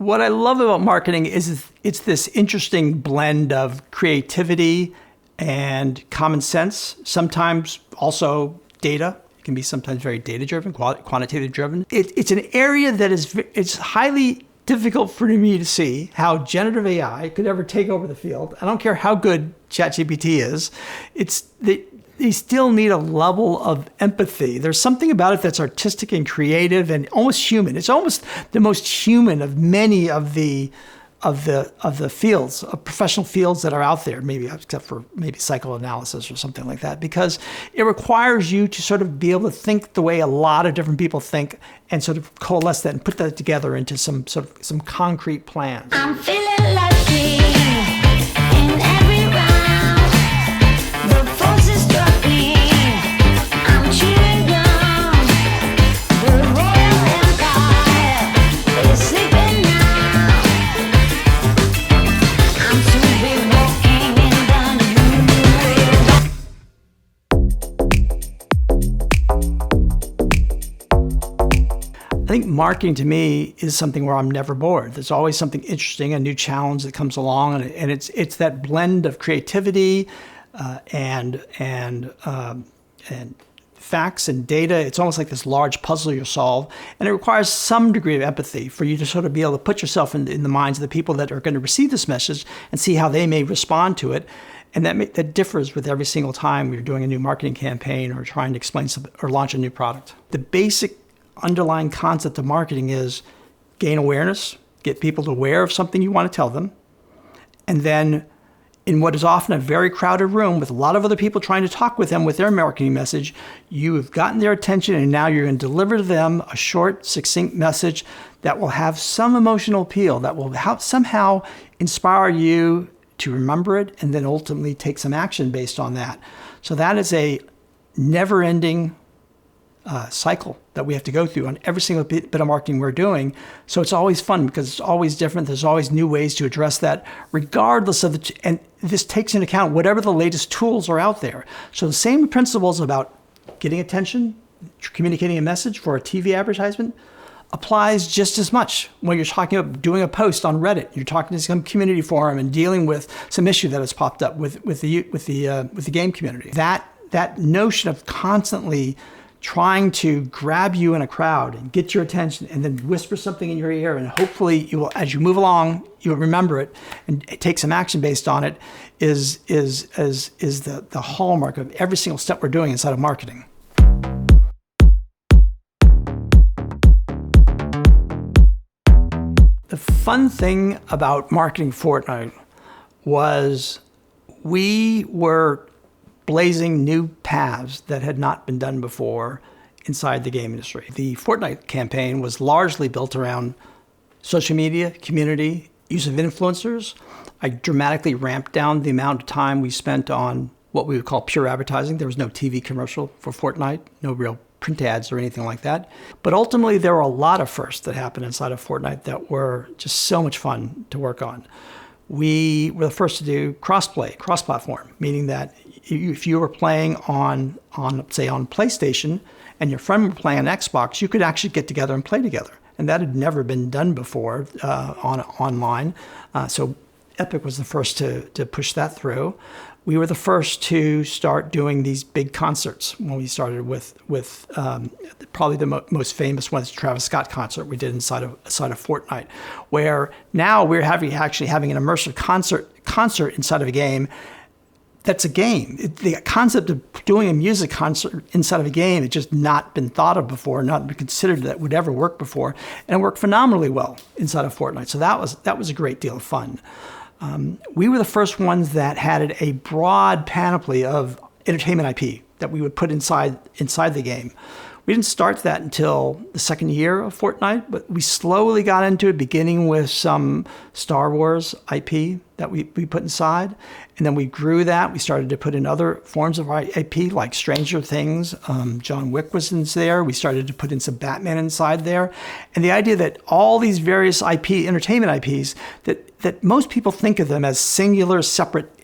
What I love about marketing is it's this interesting blend of creativity and common sense, sometimes also data. It can be sometimes very data-driven, quantitative-driven. It's an area that it's highly difficult for me to see how generative AI could ever take over the field. I don't care how good ChatGPT is. They still need a level of empathy. There's something about it that's artistic and creative and almost human. It's almost the most human of many of the fields, of professional fields that are out there, maybe except for maybe psychoanalysis or something like that, because it requires you to sort of be able to think the way a lot of different people think and sort of coalesce that and put that together into some concrete plans. I'm feeling lucky in every round. The forces struck me. I'm chewing gum. The Royal Empire is sleeping now. I'm soon be walking in the I think marketing to me is something where I'm never bored. There's always something interesting, a new challenge that comes along, and it's that blend of creativity and facts and data. It's almost like this large puzzle you solve, and it requires some degree of empathy for you to sort of be able to put yourself in the minds of the people that are going to receive this message and see how they may respond to it. And that differs with every single time you're doing a new marketing campaign or trying to explain something or launch a new product. The basic underlying concept of marketing is gain awareness, get people aware of something you want to tell them, and then in what is often a very crowded room with a lot of other people trying to talk with them with their marketing message, you have gotten their attention and now you're going to deliver to them a short, succinct message that will have some emotional appeal, that will somehow inspire you to remember it and then ultimately take some action based on that. So that is a never-ending cycle that we have to go through on every single bit of marketing we're doing. So it's always fun because it's always different. There's always new ways to address that, regardless of and this takes into account whatever the latest tools are out there. So the same principles about getting attention, communicating a message for a TV advertisement applies just as much when you're talking about doing a post on Reddit. You're talking to some community forum and dealing with some issue that has popped up with the game community. That notion of constantly trying to grab you in a crowd and get your attention and then whisper something in your ear, and hopefully you will, as you move along, you'll remember it and take some action based on it is the hallmark of every single step we're doing inside of marketing. The fun thing about marketing Fortnite was we were blazing new paths that had not been done before inside the game industry. The Fortnite campaign was largely built around social media, community, use of influencers. I dramatically ramped down the amount of time we spent on what we would call pure advertising. There was no TV commercial for Fortnite, no real print ads or anything like that. But ultimately, there were a lot of firsts that happened inside of Fortnite that were just so much fun to work on. We were the first to do cross-play, cross-platform, meaning that if you were playing on PlayStation and your friend were playing on Xbox, you could actually get together and play together. And that had never been done before online. So Epic was the first to push that through. We were the first to start doing these big concerts when we started with probably the most famous one is the Travis Scott concert we did inside of Fortnite, where now we're actually having an immersive concert inside of a game. That's a game. The concept of doing a music concert inside of a game had just not been thought of before, not been considered that would ever work before, and it worked phenomenally well inside of Fortnite. So that was a great deal of fun. We were the first ones that had a broad panoply of entertainment IP that we would put inside the game. We didn't start that until the second year of Fortnite, but we slowly got into it, beginning with some Star Wars IP that we put inside. And then we grew that. We started to put in other forms of IP like Stranger Things. John Wick was in there. We started to put in some Batman inside there. And the idea that all these various entertainment IPs, that most people think of them as singular, separate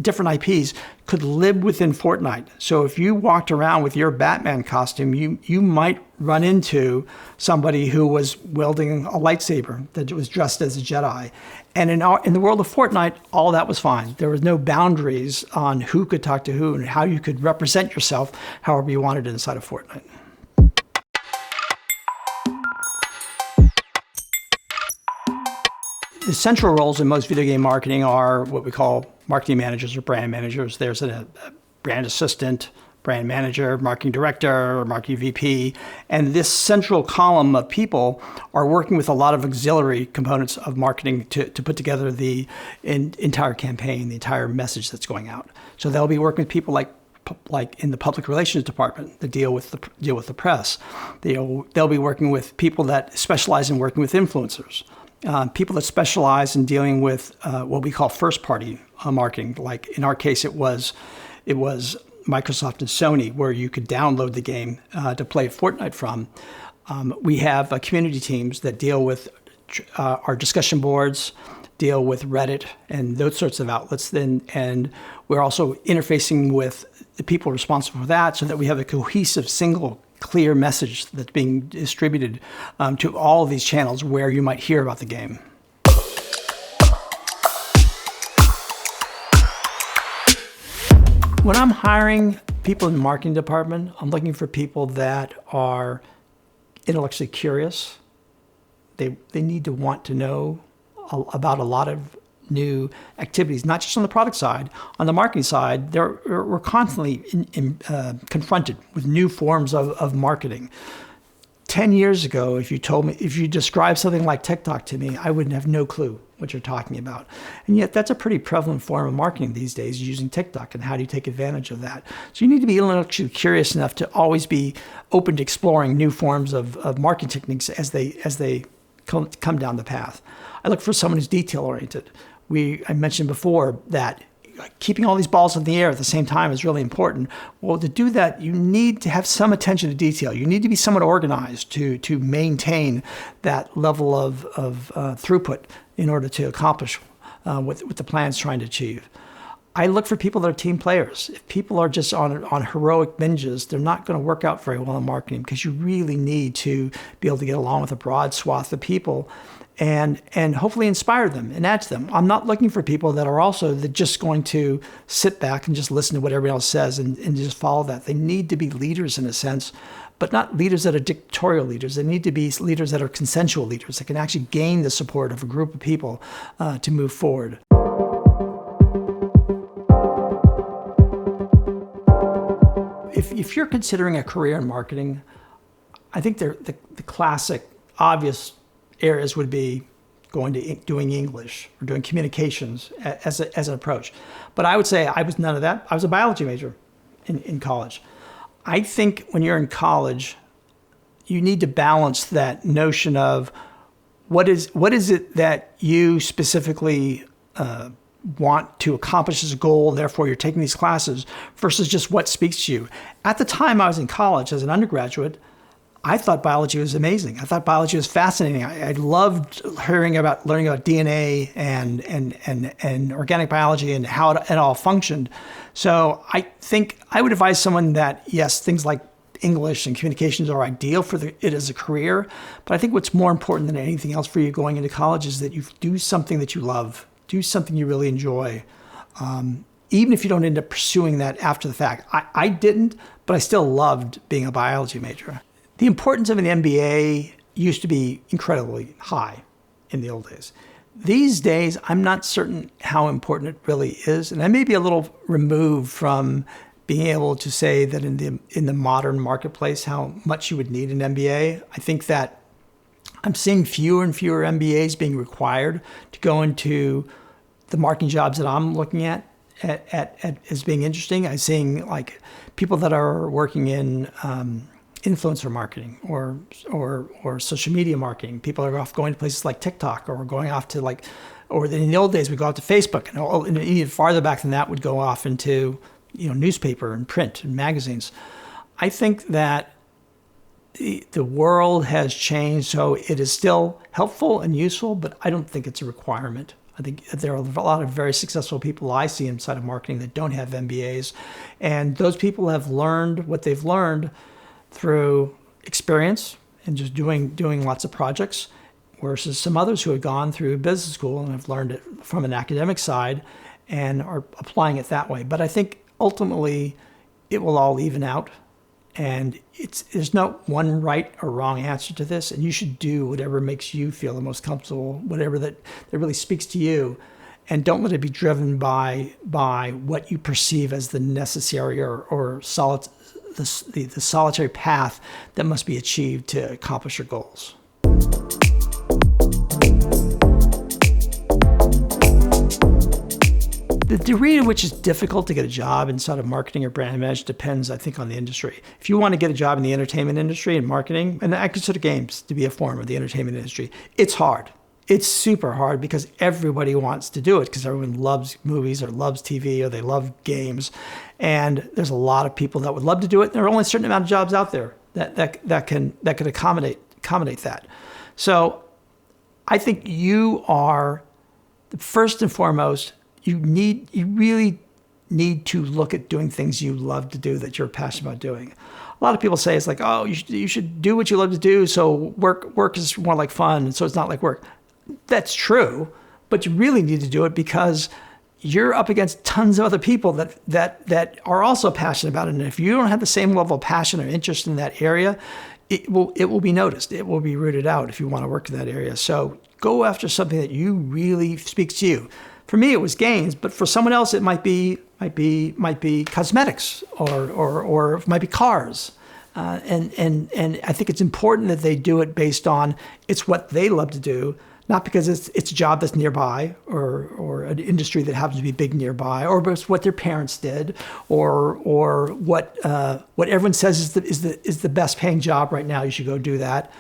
different IPs could live within Fortnite. So if you walked around with your Batman costume, you might run into somebody who was wielding a lightsaber that was dressed as a Jedi. And in the world of Fortnite, all that was fine. There was no boundaries on who could talk to who and how you could represent yourself however you wanted inside of Fortnite. The central roles in most video game marketing are what we call marketing managers or brand managers. There's a brand assistant, brand manager, marketing director, marketing VP. And this central column of people are working with a lot of auxiliary components of marketing to put together the entire campaign, the entire message that's going out. So they'll be working with people like in the public relations department that deal with the press. They'll be working with people that specialize in working with influencers. People that specialize in dealing with what we call first-party marketing. Like in our case, it was Microsoft and Sony, where you could download the game to play Fortnite from. We have community teams that deal with our discussion boards, deal with Reddit and those sorts of outlets. And we're also interfacing with the people responsible for that so that we have a cohesive, single, clear message that's being distributed to all of these channels where you might hear about the game. When I'm hiring people in the marketing department, I'm looking for people that are intellectually curious. They need to want to know about a lot of new activities, not just on the product side. On the marketing side, we're constantly confronted with new forms of marketing. 10 years ago, if you described something like TikTok to me, I wouldn't have no clue what you're talking about. And yet that's a pretty prevalent form of marketing these days, using TikTok, and how do you take advantage of that? So you need to be intellectually curious enough to always be open to exploring new forms of marketing techniques as they come down the path. I look for someone who's detail-oriented. I mentioned before that keeping all these balls in the air at the same time is really important. Well, to do that, you need to have some attention to detail. You need to be somewhat organized to maintain that level of throughput in order to accomplish what the plan's trying to achieve. I look for people that are team players. If people are just on heroic binges, they're not going to work out very well in marketing, because you really need to be able to get along with a broad swath of people and hopefully inspire them and add to them. I'm not looking for people that are also just going to sit back and just listen to what everybody else says and just follow that. They need to be leaders in a sense, but not leaders that are dictatorial leaders. They need to be leaders that are consensual leaders that can actually gain the support of a group of people to move forward. If you're considering a career in marketing, I think the classic, obvious areas would be doing English or doing communications as an approach. But I would say I was none of that. I was a biology major in college. I think when you're in college, you need to balance that notion of what is it that you specifically want to accomplish as a goal, therefore you're taking these classes, versus just what speaks to you. At the time I was in college as an undergraduate, I thought biology was amazing. I thought biology was fascinating. I loved learning about DNA and organic biology and how it all functioned. So I think I would advise someone that, yes, things like English and communications are ideal for it as a career, but I think what's more important than anything else for you going into college is that you do something that you love, do something you really enjoy, even if you don't end up pursuing that after the fact. I didn't, but I still loved being a biology major. The importance of an MBA used to be incredibly high in the old days. These days, I'm not certain how important it really is, and I may be a little removed from being able to say that in the modern marketplace how much you would need an MBA. I think that I'm seeing fewer and fewer MBAs being required to go into the marketing jobs that I'm looking at as being interesting. I'm seeing like people that are working in influencer marketing or social media marketing. People are off going to places like TikTok, or going off to or in the old days we go out to Facebook, and even farther back than that would go off into newspaper and print and magazines. I think that the world has changed, so it is still helpful and useful, but I don't think it's a requirement. I think there are a lot of very successful people I see inside of marketing that don't have MBAs. And those people have learned what they've learned through experience and just doing lots of projects, versus some others who have gone through business school and have learned it from an academic side and are applying it that way. But I think ultimately it will all even out. And there's no one right or wrong answer to this. And you should do whatever makes you feel the most comfortable, whatever that really speaks to you. And don't let it be driven by what you perceive as the necessary or the solitary path that must be achieved to accomplish your goals. The degree to which it's difficult to get a job inside of marketing or brand management depends, I think, on the industry. If you want to get a job in the entertainment industry and marketing, and I consider games to be a form of the entertainment industry, it's hard. It's super hard because everybody wants to do it because everyone loves movies or loves TV or they love games. And there's a lot of people that would love to do it. There are only a certain amount of jobs out there that can accommodate that. So I think you are, first and foremost, you really need to look at doing things you love to do, that you're passionate about doing. A lot of people say it's like, oh, you should do what you love to do, so work is more like fun, and so it's not like work. That's true, but you really need to do it because you're up against tons of other people that are also passionate about it. And if you don't have the same level of passion or interest in that area, it will be noticed. It will be rooted out if you want to work in that area. So go after something that you really speaks to you. For me, it was games, but for someone else, it might be cosmetics or it might be cars. And I think it's important that they do it based on it's what they love to do, not because it's a job that's nearby or an industry that happens to be big nearby, or it's what their parents did, or what everyone says is the best paying job right now. You should go do that.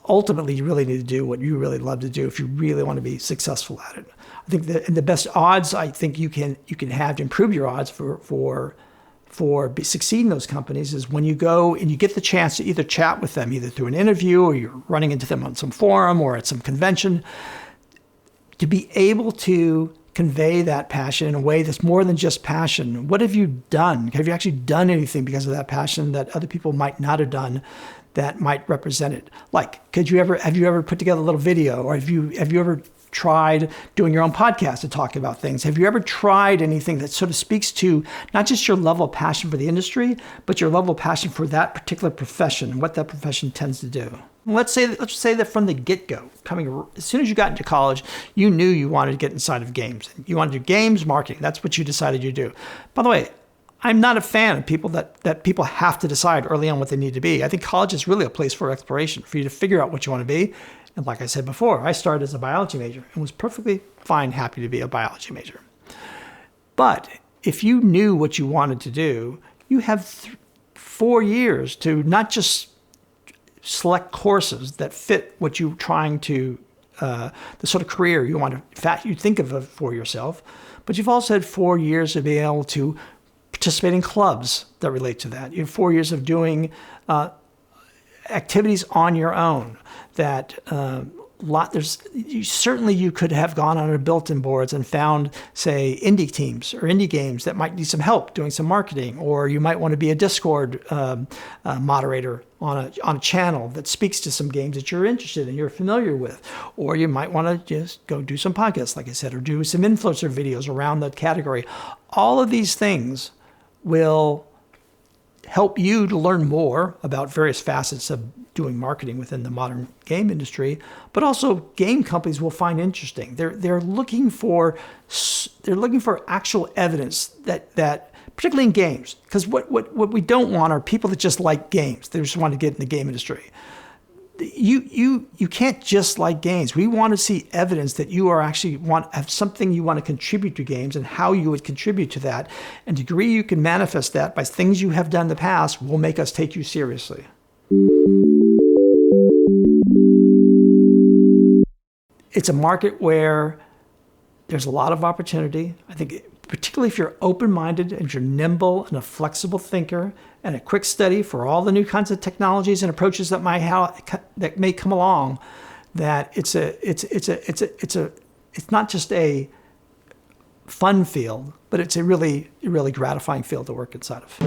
Ultimately, you really need to do what you really love to do if you really want to be successful at it. I think the best odds I think you can have to improve your odds for succeeding in those companies is when you go and you get the chance to either chat with them, either through an interview or you're running into them on some forum or at some convention, to be able to convey that passion in a way that's more than just passion. What have you done? Have you actually done anything because of that passion that other people might not have done that might represent it? Like, have you ever put together a little video, or have you ever tried doing your own podcast to talk about things? Have you ever tried anything that sort of speaks to not just your level of passion for the industry, but your level of passion for that particular profession and what that profession tends to do? Let's say that from the get-go, as soon as you got into college, you knew you wanted to get inside of games. You wanted to do games marketing. That's what you decided you'd do. By the way, I'm not a fan of people that people have to decide early on what they need to be. I think college is really a place for exploration, for you to figure out what you want to be. And like I said before, I started as a biology major and was perfectly fine, happy to be a biology major. But if you knew what you wanted to do, you have 4 years to not just select courses that fit what you're trying to, the sort of career you want to, in fact, you think of for yourself, but you've also had 4 years to be able to participate in clubs that relate to that. You have 4 years of doing activities on your own that you could have gone on our bulletin boards and found, say, indie teams or indie games that might need some help doing some marketing, or you might want to be a Discord moderator on a channel that speaks to some games that you're interested in, you're familiar with, or you might want to just go do some podcasts, like I said, or do some influencer videos around that category. All of these things will help you to learn more about various facets of doing marketing within the modern game industry, but also game companies will find interesting. They're looking for actual evidence that particularly in games, because what we don't want are people that just like games. They just want to get in the game industry. You can't just like games. We want to see evidence that you are actually have something you want to contribute to games and how you would contribute to that. And the degree you can manifest that by things you have done in the past will make us take you seriously. It's a market where there's a lot of opportunity. I think particularly if you're open-minded and you're nimble and a flexible thinker and a quick study for all the new kinds of technologies and approaches that may come along, that it's it's not just a fun field, but it's a really, really gratifying field to work inside of.